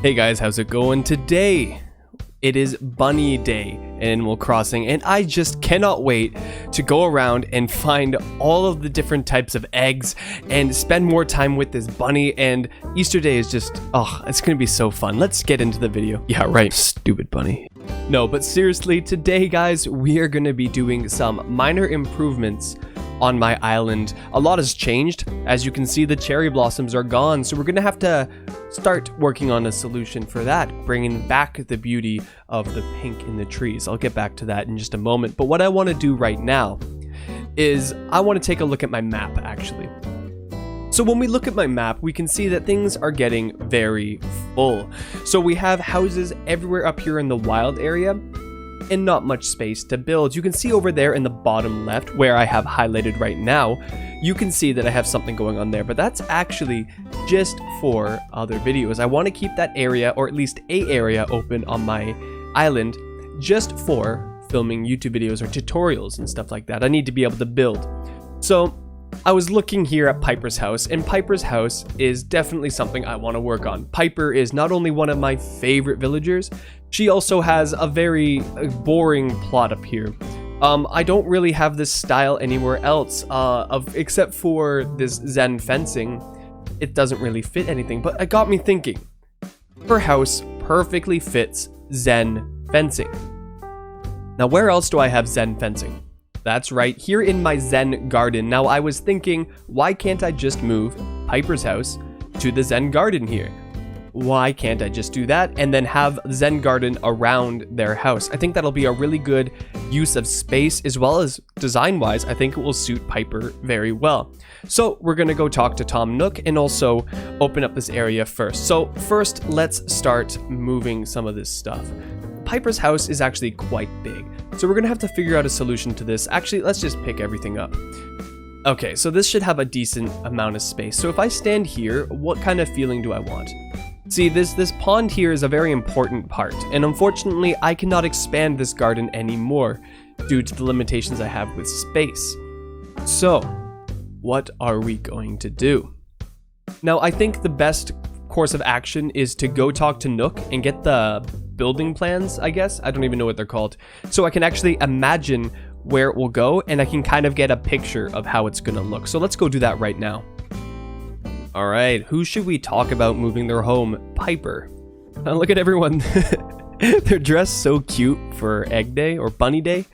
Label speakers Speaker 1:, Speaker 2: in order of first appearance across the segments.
Speaker 1: Hey guys, how's it going? Today, it is Bunny Day in Animal Crossing, and I just cannot wait to go around and find all of the different types of eggs and spend more time with this bunny. And Easter Day is just, it's gonna be so fun. Let's get into the video. Yeah, right, stupid bunny. No, but seriously, today guys, we are gonna be doing some minor improvements on my island. A lot has changed. As you can see, the cherry blossoms are gone, so we're gonna have to start working on a solution for that, bringing back the beauty of the pink in the trees. I'll get back to that in just a moment, but what I want to do right now is I want to take a look at my map, actually. So when we look at my map, we can see that things are getting very full. So we have houses everywhere up here in the wild area, and not much space to build. You can see over there in the bottom left, where I have highlighted right now, you can see that I have something going on there, but that's actually just for other videos. I want to keep that area, or at least a area, open on my island just for filming YouTube videos or tutorials and stuff like that. I need to be able to build. So I was looking here at Piper's house, and Piper's house is definitely something I want to work on. Piper is not only one of my favorite villagers, she also has a very boring plot up here. I don't really have this style anywhere else, except for this Zen fencing. It doesn't really fit anything, but it got me thinking. Her house perfectly fits Zen fencing. Now, where else do I have Zen fencing? That's right, here in my Zen Garden. Now, I was thinking, why can't I just move Piper's house to the Zen Garden here? Why can't I just do that and then have Zen Garden around their house? I think that'll be a really good use of space, as well as design-wise. I think it will suit Piper very well. So we're gonna go talk to Tom Nook and also open up this area first. So first, let's start moving some of this stuff. Piper's house is actually quite big, so we're gonna have to figure out a solution to this. Actually, let's just pick everything up. Okay, so this should have a decent amount of space. So if I stand here, what kind of feeling do I want? See, this pond here is a very important part, and unfortunately, I cannot expand this garden anymore due to the limitations I have with space. So, what are we going to do? Now, I think the best course of action is to go talk to Nook and get the building plans, I guess. I don't even know what they're called. So I can actually imagine where it will go, and I can kind of get a picture of how it's gonna look. So let's go do that right now. All right, who should we talk about moving their home? Piper. Look at everyone. They're dressed so cute for Egg Day or Bunny Day.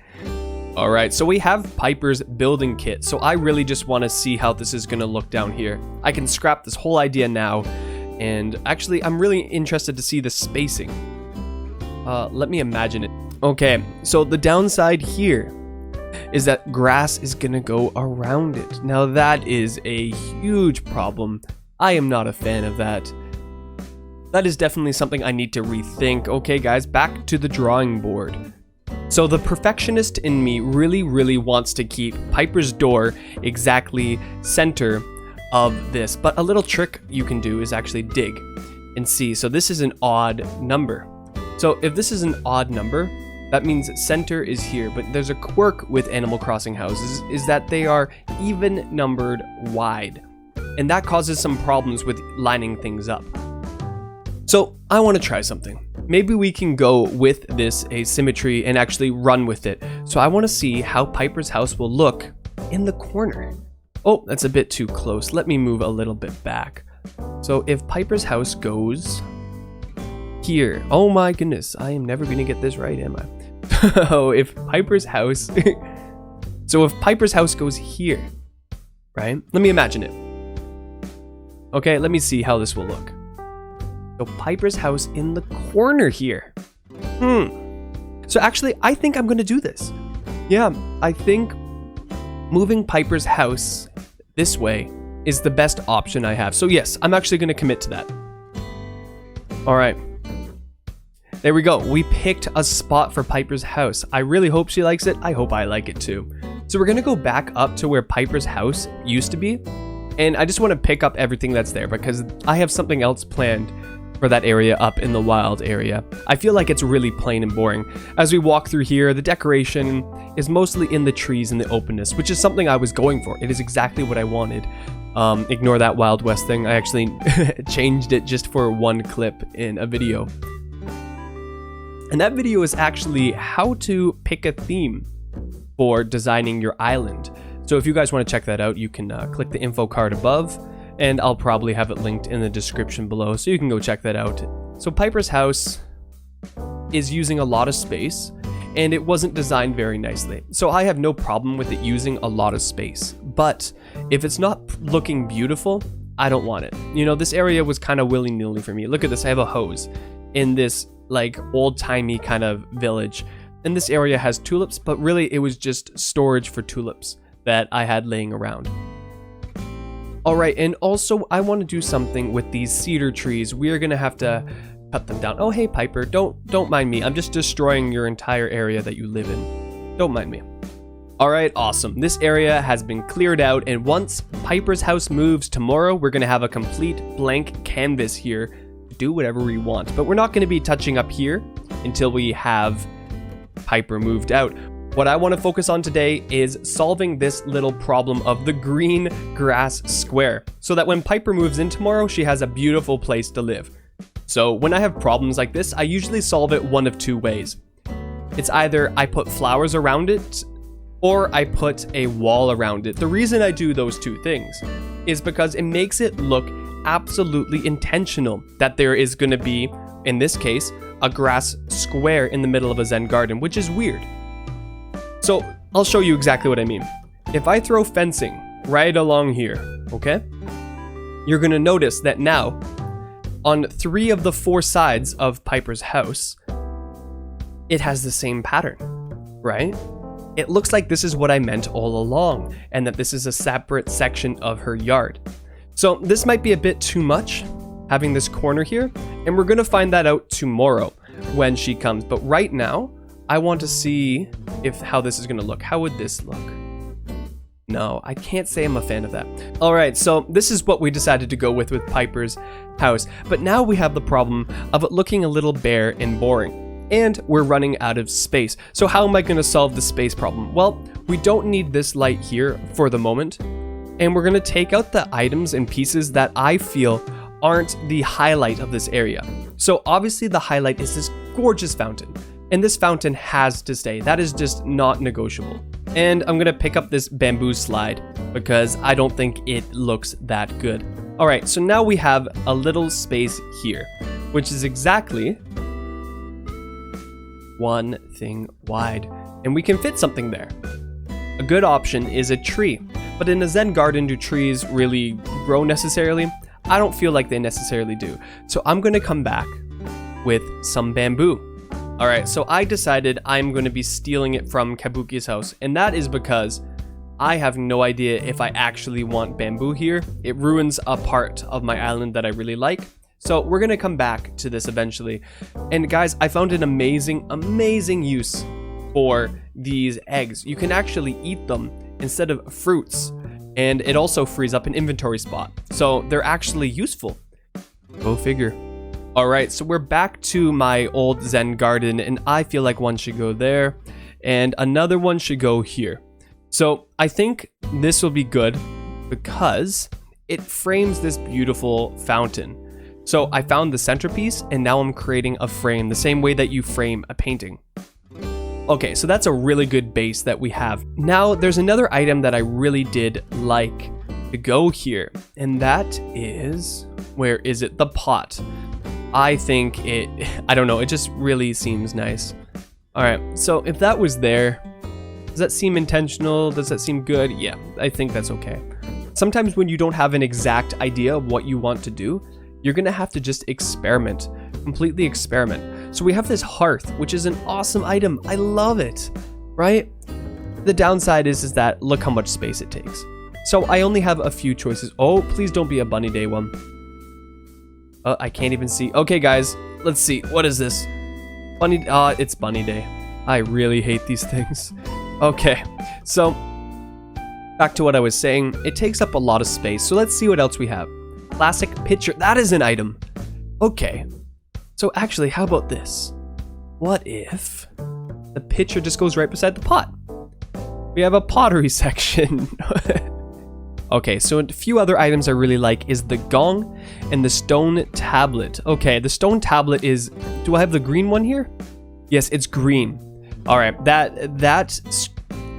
Speaker 1: All right, so we have Piper's building kit. So I really just want to see how this is going to look down here. I can scrap this whole idea now. And actually, I'm really interested to see the spacing. Let me imagine it. Okay, so the downside here is that grass is gonna go around it. Now that is a huge problem. I am not a fan of that. That is definitely something I need to rethink. Okay guys, back to the drawing board. So the perfectionist in me really wants to keep Piper's door exactly center of this, but a little trick you can do is actually dig and see. So this is an odd number. So if this is an odd number, that means center is here, but there's a quirk with Animal Crossing houses is that they are even numbered wide, and that causes some problems with lining things up. So I want to try something. Maybe we can go with this asymmetry and actually run with it. So I want to see how Piper's house will look in the corner. Oh, that's a bit too close. Let me move a little bit back. So if Piper's house goes here, oh my goodness, I am never going to get this right, am I? Oh, if Piper's house so if Piper's house goes here, right? Let me imagine it. Okay, let me see how this will look. So Piper's house in the corner here. So actually, I think I'm gonna do this. Yeah, I think moving Piper's house this way is the best option I have. So yes, I'm actually gonna commit to that. All right. There we go. We picked a spot for Piper's house. I really hope she likes it. I hope I like it too. So we're gonna go back up to where Piper's house used to be. And I just want to pick up everything that's there because I have something else planned for that area up in the wild area. I feel like it's really plain and boring. As we walk through here, the decoration is mostly in the trees and the openness, which is something I was going for. It is exactly what I wanted. Ignore that Wild West thing. I actually changed it just for one clip in a video. And that video is actually how to pick a theme for designing your island. So if you guys want to check that out, you can click the info card above, and I'll probably have it linked in the description below, so you can go check that out. So Piper's house is using a lot of space, and it wasn't designed very nicely. So I have no problem with it using a lot of space, but if it's not looking beautiful, I don't want it. You know, this area was kind of willy-nilly for me. Look at this, I have a hose in this like old-timey kind of village. And this area has tulips, but really it was just storage for tulips that I had laying around. Alright, and also I want to do something with these cedar trees. We are gonna have to cut them down. Oh hey Piper, don't mind me. I'm just destroying your entire area that you live in. Don't mind me. Alright, awesome. This area has been cleared out, and once Piper's house moves tomorrow, we're gonna have a complete blank canvas here to do whatever we want. But we're not gonna be touching up here until we have Piper moved out. What I want to focus on today is solving this little problem of the green grass square, so that when Piper moves in tomorrow, she has a beautiful place to live. So when I have problems like this, I usually solve it one of two ways. It's either I put flowers around it, or I put a wall around it. The reason I do those two things is because it makes it look absolutely intentional that there is going to be, in this case, a grass square in the middle of a Zen garden, which is weird. So I'll show you exactly what I mean. If I throw fencing right along here, okay, you're gonna notice that now on 3 of the 4 sides of Piper's house, it has the same pattern, right? It looks like this is what I meant all along, and that this is a separate section of her yard. So this might be a bit too much, having this corner here, and we're gonna find that out tomorrow when she comes. But right now, I want to see how this is going to look. How would this look? No, I can't say I'm a fan of that. All right, so this is what we decided to go with Piper's house. But now we have the problem of it looking a little bare and boring. And we're running out of space. So how am I going to solve the space problem? Well, we don't need this light here for the moment. And we're going to take out the items and pieces that I feel aren't the highlight of this area. So obviously the highlight is this gorgeous fountain. And this fountain has to stay. That is just not negotiable. And I'm gonna pick up this bamboo slide because I don't think it looks that good. All right, so now we have a little space here, which is exactly 1 thing wide. And we can fit something there. A good option is a tree. But in a Zen garden, do trees really grow necessarily? I don't feel like they necessarily do. So I'm gonna come back with some bamboo. Alright, so I decided I'm going to be stealing it from Kabuki's house, and that is because I have no idea if I actually want bamboo here. It ruins a part of my island that I really like, so we're going to come back to this eventually. And guys, I found an amazing use for these eggs. You can actually eat them instead of fruits, and it also frees up an inventory spot, so they're actually useful. Go figure. Alright, so we're back to my old Zen garden, and I feel like one should go there, and another one should go here. So I think this will be good because it frames this beautiful fountain. So I found the centerpiece, and now I'm creating a frame the same way that you frame a painting. Okay, so that's a really good base that we have. Now there's another item that I really did like to go here, and that is, where is it? The pot. I think I don't know, it just really seems nice. Alright, so if that was there, does that seem intentional? Does that seem good? Yeah, I think that's okay. Sometimes when you don't have an exact idea of what you want to do, you're gonna have to just experiment, completely experiment. So we have this hearth, which is an awesome item. I love it, right? The downside is that look how much space it takes. So I only have a few choices. Oh, please don't be a bunny day one. I can't even see. Okay, guys, let's see. What is this? Bunny, it's bunny day. I really hate these things. Okay, so back to what I was saying. It takes up a lot of space, so let's see what else we have. Classic pitcher, that is an item. Okay, so actually, how about this? What if the pitcher just goes right beside the pot? We have a pottery section. Okay, so a few other items I really like is the gong and the stone tablet. Okay, the stone tablet is, do I have the green one here? Yes, it's green. All right, that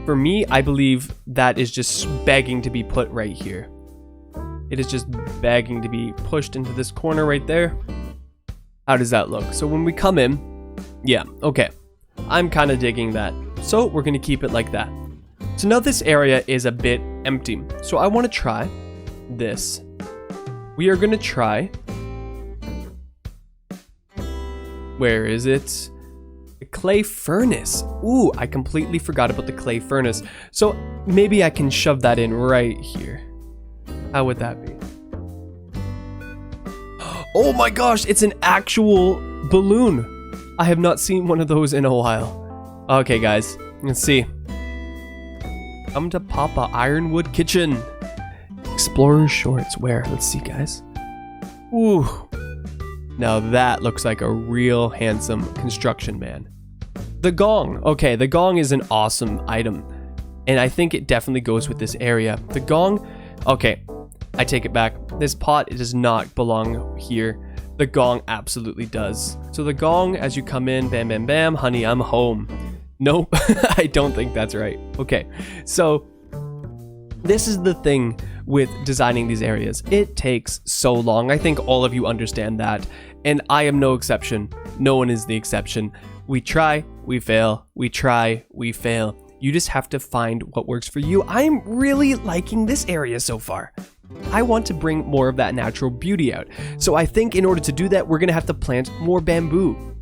Speaker 1: for me, I believe that is just begging to be put right here. It is just begging to be pushed into this corner right there. How does that look? So when we come in, yeah, okay. I'm kind of digging that. So we're gonna keep it like that. So now this area is a bit empty. So I want to try this. We are going to try. Where is it? The clay furnace. Ooh, I completely forgot about the clay furnace. So maybe I can shove that in right here. How would that be? Oh my gosh, it's an actual balloon. I have not seen one of those in a while. Okay, guys, let's see. Come to Papa Ironwood Kitchen. Explorer shorts. Where? Let's see, guys. Ooh. Now that looks like a real handsome construction man. The gong. Okay, the gong is an awesome item. And I think it definitely goes with this area. The gong. Okay, I take it back. This pot, it does not belong here. The gong absolutely does. So the gong, as you come in, bam, bam, bam, honey, I'm home. Nope, I don't think that's right. Okay, so this is the thing with designing these areas. It takes so long. I think all of you understand that, and I am no exception. No one is the exception. We try, we fail, we try, we fail. You just have to find what works for you. I'm really liking this area so far. I want to bring more of that natural beauty out. So I think in order to do that, we're gonna have to plant more bamboo.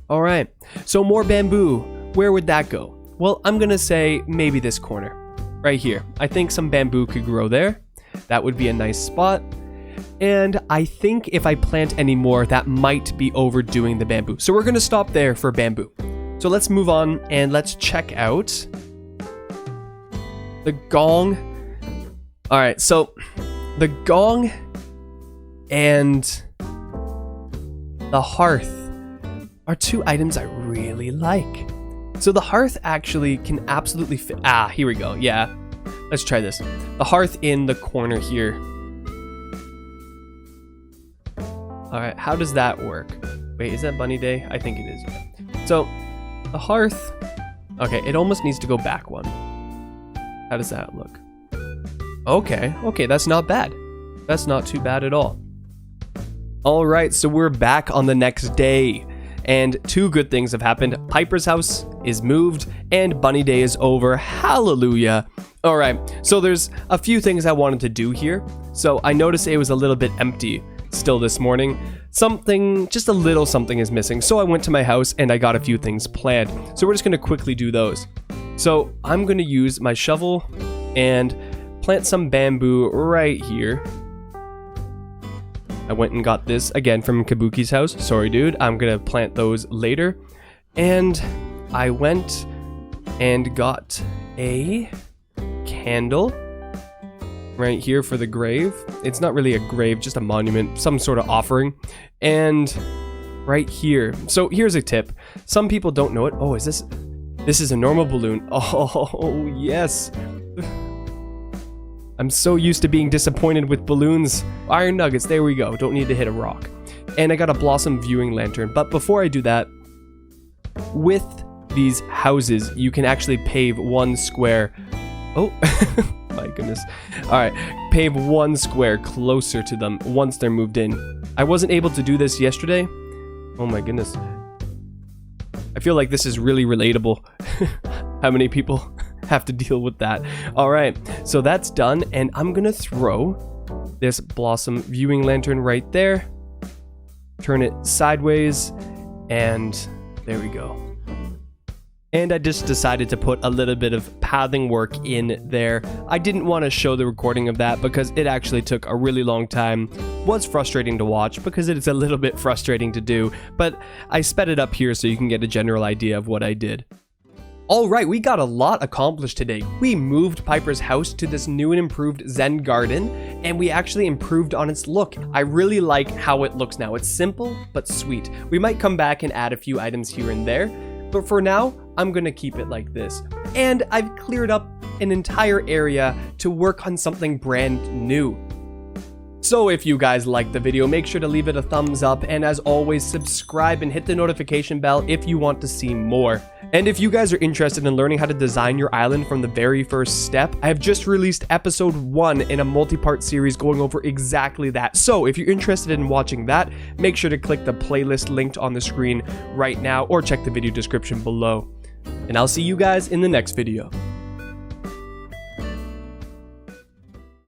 Speaker 1: All right, so more bamboo. Where would that go? Well, I'm gonna say maybe this corner, right here. I think some bamboo could grow there. That would be a nice spot. And I think if I plant any more, that might be overdoing the bamboo. So we're gonna stop there for bamboo. So let's move on and let's check out the gong. All right, so the gong and the hearth are two items I really like. So the hearth actually can absolutely fit. Ah, here we go. Yeah, let's try this. The hearth in the corner here. All right, how does that work? Wait, is that bunny day? I think it is. Yeah. So the hearth. Okay, it almost needs to go back one. How does that look? Okay, that's not bad. That's not too bad at all. All right, so we're back on the next day. And two good things have happened. Piper's house is moved and Bunny Day is over. Hallelujah. All right, so there's a few things I wanted to do here. So I noticed it was a little bit empty still this morning. Something, just a little something is missing. So I went to my house and I got a few things planned. So we're just gonna quickly do those. So I'm gonna use my shovel and plant some bamboo right here. I went and got this again from Kabuki's house. Sorry, dude. I'm gonna plant those later. And I went and got a candle right here for the grave. It's not really a grave, just a monument, some sort of offering. And right here. So here's a tip. Some people don't know it. Oh, is this is a normal balloon. Oh, yes. I'm so used to being disappointed with balloons. Iron nuggets, there we go. Don't need to hit a rock. And I got a blossom viewing lantern. But before I do that, with these houses, you can actually pave one square. Oh, my goodness. All right, pave one square closer to them once they're moved in. I wasn't able to do this yesterday. Oh my goodness. I feel like this is really relatable. How many people have to deal with that? All right, so that's done, and I'm gonna throw this blossom viewing lantern right there, turn it sideways, and there we go. And I just decided to put a little bit of pathing work in there. I didn't want to show the recording of that because it actually took a really long time. Was frustrating to watch because it's a little bit frustrating to do, but I sped it up here so you can get a general idea of what I did. Alright, we got a lot accomplished today. We moved Piper's house to this new and improved Zen Garden, and we actually improved on its look. I really like how it looks now. It's simple, but sweet. We might come back and add a few items here and there, but for now, I'm gonna keep it like this. And I've cleared up an entire area to work on something brand new. So if you guys liked the video, make sure to leave it a thumbs up, and as always, subscribe and hit the notification bell if you want to see more. And if you guys are interested in learning how to design your island from the very first step, I have just released episode 1 in a multi-part series going over exactly that. So if you're interested in watching that, make sure to click the playlist linked on the screen right now or check the video description below. And I'll see you guys in the next video.